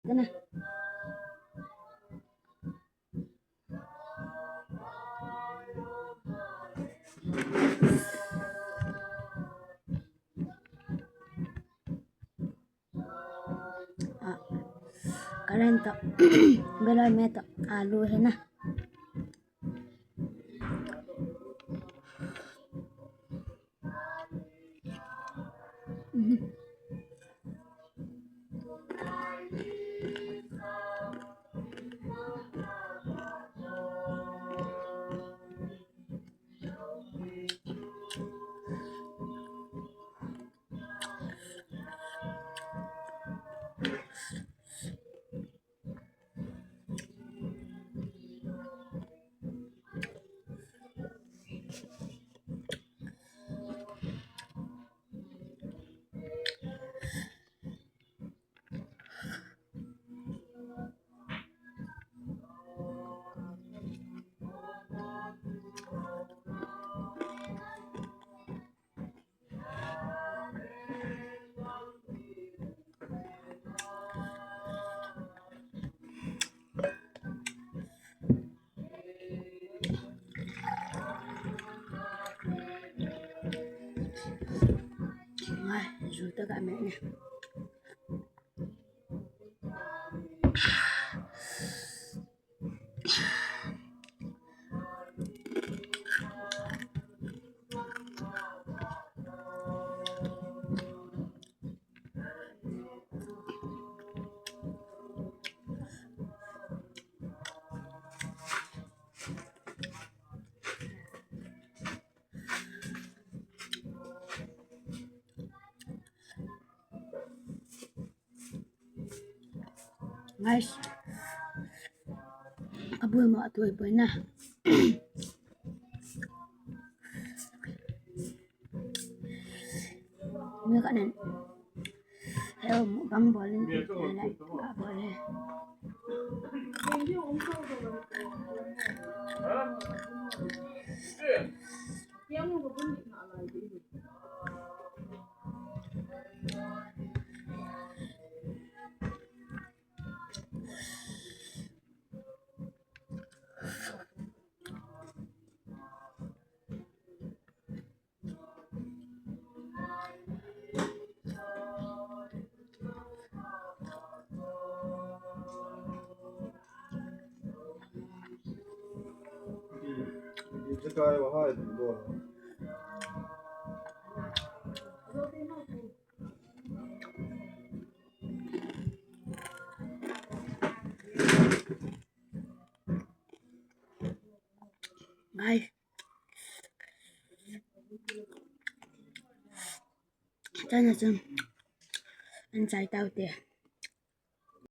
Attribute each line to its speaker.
Speaker 1: Cái này kalian to belai meto alu है ना rồi rồi tất cả mẹ nè guys abuy mo atuy boy na Ini kan heo bang boleh lại nggak boleh
Speaker 2: 这个我还挺多的。
Speaker 1: guys真là chừng anh chạy tao tiền